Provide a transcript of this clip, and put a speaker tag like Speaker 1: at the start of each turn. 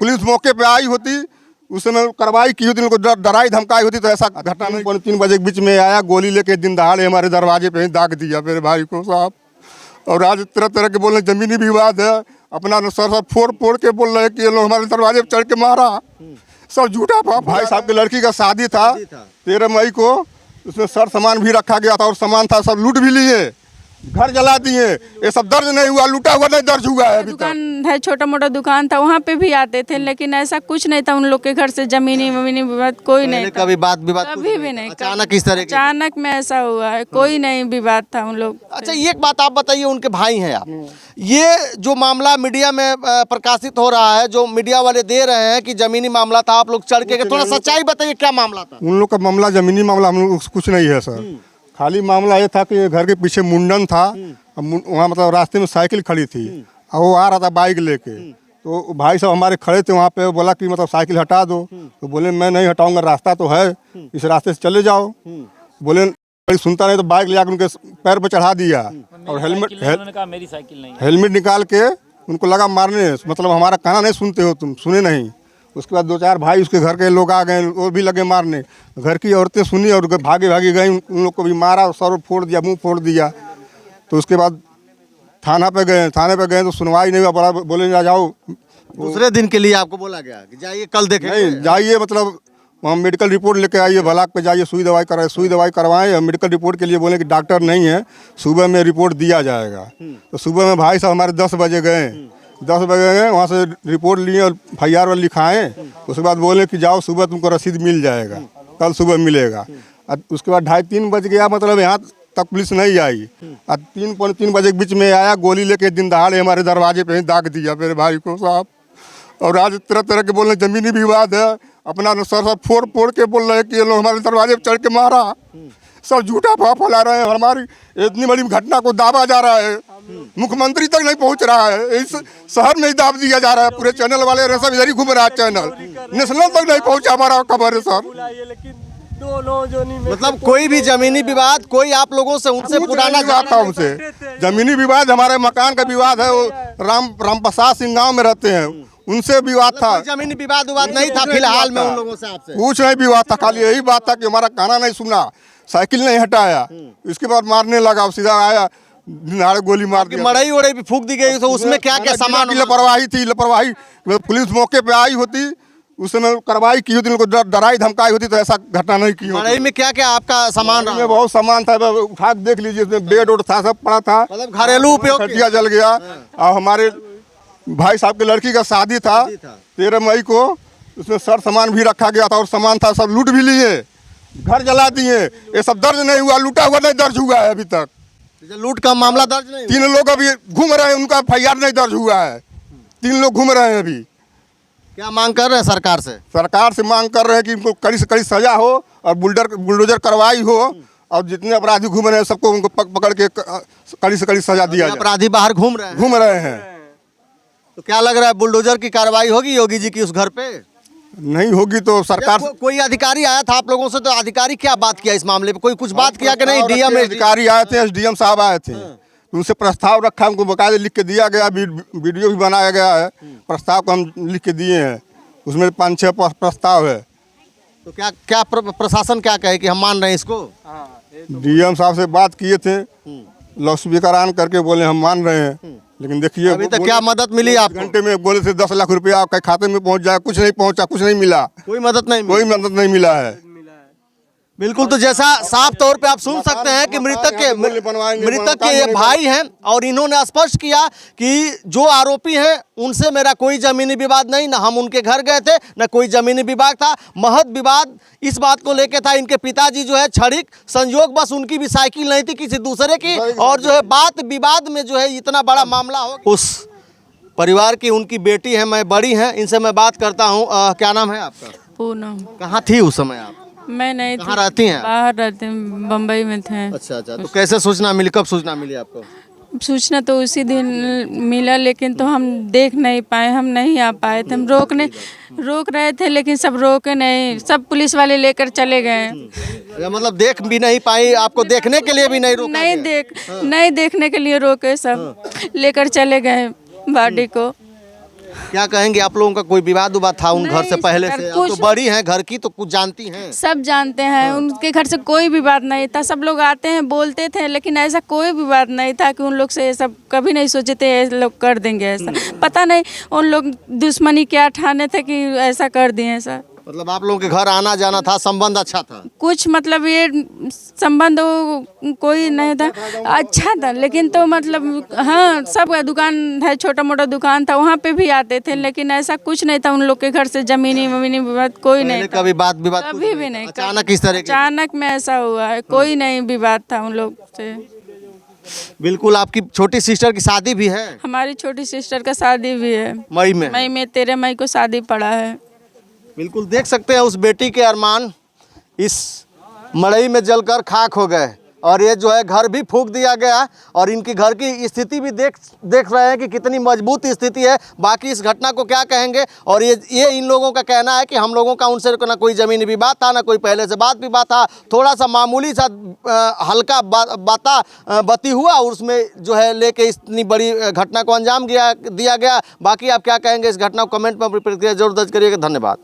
Speaker 1: Police मौके पे आई होती, उस समय कार्रवाई की होती, उनको डराई धमकाई होती तो ऐसा घटना नहीं। 3 बजे के बीच में आया, गोली लेके दिन दहाड़े हमारे दरवाजे पे ही दाग दिया मेरे भाई को साहब। और आज तरह तरह के बोल रहे जमीनी विवाद है, अपना सर फोड़ फोड़ के बोल रहे हैं कि ये लोग हमारे दरवाजे पे चढ़ के मारा। सब झूठा। भाई साहब की लड़की का शादी था 13 मई को, उसमें सर सामान भी रखा गया था और सामान था सब लूट भी लिए, घर जला दिए। ये सब दर्ज नहीं हुआ, लूटा हुआ नहीं दर्ज हुआ है अभी तक।
Speaker 2: दुकान है, छोटा मोटा दुकान था, वहाँ पे भी आते थे, लेकिन ऐसा कुछ नहीं था उन लोग के घर से जमीनी वमीनी विवाद कोई नहीं था।
Speaker 3: कभी बात विवाद
Speaker 2: कभी भी नहीं।
Speaker 3: अचानक इस तरह
Speaker 2: अचानक में ऐसा हुआ है, कोई नहीं विवाद था उन लोग।
Speaker 3: अच्छा, एक बात आप बताइए, उनके भाई हैं आप, ये जो मामला मीडिया में प्रकाशित हो रहा है, जो मीडिया वाले दे रहे हैं कि जमीनी मामला था, आप लोग चढ़ के, थोड़ा सच्चाई बताइए क्या मामला था?
Speaker 1: उन लोग का मामला जमीनी मामला हम लोग कुछ नहीं है सर। खाली मामला ये था कि घर के पीछे मुंडन था, वहाँ मतलब रास्ते में साइकिल खड़ी थी और वो आ रहा था बाइक लेके, तो भाई साहब हमारे खड़े थे वहाँ पे, बोला कि मतलब साइकिल हटा दो, तो बोले मैं नहीं हटाऊंगा, रास्ता तो है, इस रास्ते से चले जाओ। बोले सुनता नहीं तो बाइक ले जाकर उनके पैर पे चढ़ा दिया और हेलमेट निकाल के उनको लगा मारने, मतलब हमारा कहना नहीं सुनते हो तुम, सुने नहीं। उसके बाद 2-4 भाई उसके घर के लोग आ गए, वो भी लगे मारने। घर की औरतें सुनी और भागे भागे गई, उन लोग को भी मारा, सर फोड़ दिया, मुंह फोड़ दिया। तो उसके बाद थाने पे गए तो सुनवाई नहीं हुआ, बड़ा बोले जा जाओ।
Speaker 3: दूसरे दिन के लिए आपको बोला गया कि जाइए कल देखें?
Speaker 1: नहीं, जाइए मतलब वहाँ मेडिकल रिपोर्ट लेके आइए, ब्लॉक पे जाइए, सुई दवाई करवाएं। मेडिकल रिपोर्ट के लिए बोले कि डॉक्टर नहीं है, सुबह में रिपोर्ट दिया जाएगा। तो सुबह में भाई साहब हमारे 10 बजे गए, 10 बजे गए, वहाँ से रिपोर्ट लिए और FIR वाले लिखाएँ। उसके बाद बोले कि जाओ सुबह तुमको रसीद मिल जाएगा, कल सुबह मिलेगा। उसके बाद 2:30-3 बज गया, मतलब यहाँ तक पुलिस नहीं आई। 3 बजे के बीच में आया, गोली लेके दिन दहाड़े हमारे दरवाजे पे ही दाग दिया मेरे भाई को साहब। और आज तरह तरह के बोल रहे जमीनी विवाद है, अपना सर फोड़ फोड़ के बोल रहे हैं कि ये लोग हमारे दरवाजे पे चढ़ के मारा। सब झूठा फैला रहे हैं, हमारी इतनी बड़ी घटना को दाबा जा रहा है, मुख्यमंत्री तक नहीं पहुंच रहा है, इस शहर में ही दाब दिया जा रहा है। पूरे चैनल वाले सब इधर ही घूम रहा है, चैनल नेशनल तक नहीं पहुंचा हमारा खबर है सर।
Speaker 3: मतलब कोई भी जमीनी विवाद, कोई आप लोगों से उनसे पुराना
Speaker 1: था, उनसे जमीनी विवाद, हमारे मकान का विवाद है, वो राम प्रसाद सिंह गाँव में रहते हैं, उनसे विवाद था।
Speaker 3: जमीनी विवाद नहीं था फिलहाल में उन लोगों से आपसे?
Speaker 1: कुछ नहीं विवाद था, खाली यही बात था कि हमारा कहना नहीं सुना, साइकिल नहीं हटाया, इसके बाद मारने लगा, सीधा आया नारे गोली मार दी,
Speaker 3: मड़ई उड़ई भी फूंक दी गई। तो उसमें क्या क्या सामान?
Speaker 1: लापरवाही। पुलिस मौके पे आई होती, उस समय कार्रवाई की होती, उनको डराई धमकाई होती तो ऐसा घटना नहीं की होती।
Speaker 3: मड़ई में क्या क्या आपका सामान?
Speaker 1: में बहुत सामान था, उठा देख लीजिए, इसमें बेड उड था, सब पड़ा था,
Speaker 3: मतलब घरेलू उपयोग।
Speaker 1: खटिया जल गया। और हमारे भाई साहब की लड़की का शादी था 13 मई को, उसमें सर सामान भी रखा गया था और सामान था सब लूट भी लिए, घर जला दिए। ये सब दर्ज नहीं हुआ, लूटा हुआ नहीं दर्ज हुआ है अभी तक।
Speaker 3: लूट का मामला दर्ज नहीं?
Speaker 1: 3 लोग अभी घूम रहे हैं, उनका FIR नहीं दर्ज हुआ है, 3 लोग घूम रहे हैं अभी।
Speaker 3: क्या मांग कर रहे हैं सरकार से?
Speaker 1: सरकार से मांग कर रहे हैं कि इनको कड़ी से कड़ी सजा हो और बुलडोजर कार्रवाई हो, और जितने अपराधी घूम रहे हैं सबको उनको पकड़ के कड़ी से कड़ी सजा दिया जाए।
Speaker 3: अपराधी बाहर घूम रहे हैं। तो क्या लग रहा है, बुलडोजर की कार्रवाई होगी योगी जी की उस घर पे?
Speaker 1: नहीं होगी तो सरकार
Speaker 3: कोई अधिकारी आया था आप लोगों से, तो अधिकारी क्या बात किया इस मामले पे? कोई कुछ बात किया कि नहीं? DM
Speaker 1: अधिकारी आए थे, SDM साहब आए थे, उनसे प्रस्ताव रखा, उनको बकायदे लिख के दिया गया, वीडियो भी बनाया गया है, प्रस्ताव को हम लिख के दिए हैं, उसमें 5-6 प्रस्ताव है।
Speaker 3: तो क्या प्रशासन क्या कहे कि हम मान रहे हैं इसको?
Speaker 1: DM साहब से बात किए थे, लाउडस्पीकर ऑन करके बोले हम मान रहे हैं, लेकिन देखिए
Speaker 3: अभी तक क्या मदद मिली आपको?
Speaker 1: घंटे में बोले थे 10 लाख रुपया आपके खाते में पहुंच जाए, कुछ नहीं पहुंचा, कुछ नहीं मिला,
Speaker 3: कोई मदद नहीं
Speaker 1: मिला है।
Speaker 3: बिल्कुल। तो जैसा साफ तौर पे आप सुन सकते हैं कि मृतक के ये भाई हैं और इन्होंने स्पष्ट किया कि जो आरोपी हैं उनसे मेरा कोई जमीनी विवाद नहीं, ना हम उनके घर गए थे, ना कोई जमीनी विवाद था। महज विवाद इस बात को लेकर था, इनके पिताजी जो है क्षणिक संयोग बस उनकी भी साइकिल नहीं थी किसी दूसरे की, और जो है बात विवाद में जो है इतना बड़ा मामला हो। उस परिवार की उनकी बेटी है, मैं बड़ी हैं, इनसे मैं बात करता हूँ। क्या नाम है आपका?
Speaker 2: पूनम।
Speaker 3: कहाँ थी उस समय आप?
Speaker 2: मैं नहीं
Speaker 3: कहाँ रहती हैं?
Speaker 2: बाहर रहते हैं, बम्बई में थे।
Speaker 3: अच्छा। तो कैसे सूचना मिली, कब सूचना मिली आपको?
Speaker 2: सूचना तो उसी दिन मिला, लेकिन तो हम देख नहीं पाए, हम नहीं आ पाए थे। हम रोक रहे थे, लेकिन सब रोके नहीं, सब पुलिस वाले लेकर चले गए।
Speaker 3: मतलब देख भी नहीं पाई, आपको देखने के लिए भी नहीं रोका?
Speaker 2: नहीं देखने के लिए रोके, सब लेकर चले गए बॉडी को।
Speaker 3: क्या कहेंगे, आप लोगों का कोई विवाद उवाद था उन घर से
Speaker 2: नहीं,
Speaker 3: पहले
Speaker 2: सर,
Speaker 3: से? आप तो
Speaker 2: कुछ-
Speaker 3: बड़ी हैं घर की, तो कुछ जानती हैं।
Speaker 2: सब जानते हैं, उनके घर से कोई भी बात नहीं था, सब लोग आते हैं बोलते थे, लेकिन ऐसा कोई भी बात नहीं था कि उन लोग से ये सब कभी नहीं सोचे थे ये लोग कर देंगे ऐसा। पता नहीं उन लोग दुश्मनी क्या ठाने थे कि ऐसा कर दिए ऐसा।
Speaker 3: मतलब आप लोगों के घर आना जाना था, संबंध अच्छा था?
Speaker 2: कुछ मतलब ये संबंध कोई नहीं था, अच्छा था, लेकिन तो मतलब हाँ सब दुकान है, छोटा मोटा दुकान था, वहाँ पे भी आते थे, लेकिन ऐसा कुछ नहीं था उन लोग के घर से जमीनी वमीनी विवाद कोई नहीं
Speaker 3: पहले
Speaker 2: था।
Speaker 3: कभी बात विवाद कुछ
Speaker 2: कभी भी नहीं,
Speaker 3: अचानक इस तरह के?
Speaker 2: अचानक में ऐसा हुआ है, कोई नहीं विवाद था उन लोग से।
Speaker 3: बिल्कुल। आपकी छोटी सिस्टर की शादी भी है
Speaker 2: हमारी छोटी सिस्टर का शादी भी है,
Speaker 3: मई में?
Speaker 2: मई में 13 मई को शादी पड़ा है।
Speaker 3: बिल्कुल देख सकते हैं उस बेटी के अरमान इस मड़ई में जलकर खाक हो गए, और ये जो है घर भी फूंक दिया गया, और इनकी घर की स्थिति भी देख रहे हैं कि कितनी मजबूत स्थिति है। बाकी इस घटना को क्या कहेंगे, और ये इन लोगों का कहना है कि हम लोगों का उनसे ना कोई ज़मीनी विवाद था, ना कोई पहले से बात विवाद था, थोड़ा सा मामूली सा हल्का बती हुआ, और उसमें जो है लेके इतनी बड़ी घटना को अंजाम दिया गया। बाकी आप क्या कहेंगे इस घटना को कमेंट में अपनी प्रतिक्रिया जरूर दर्ज करिएगा। धन्यवाद।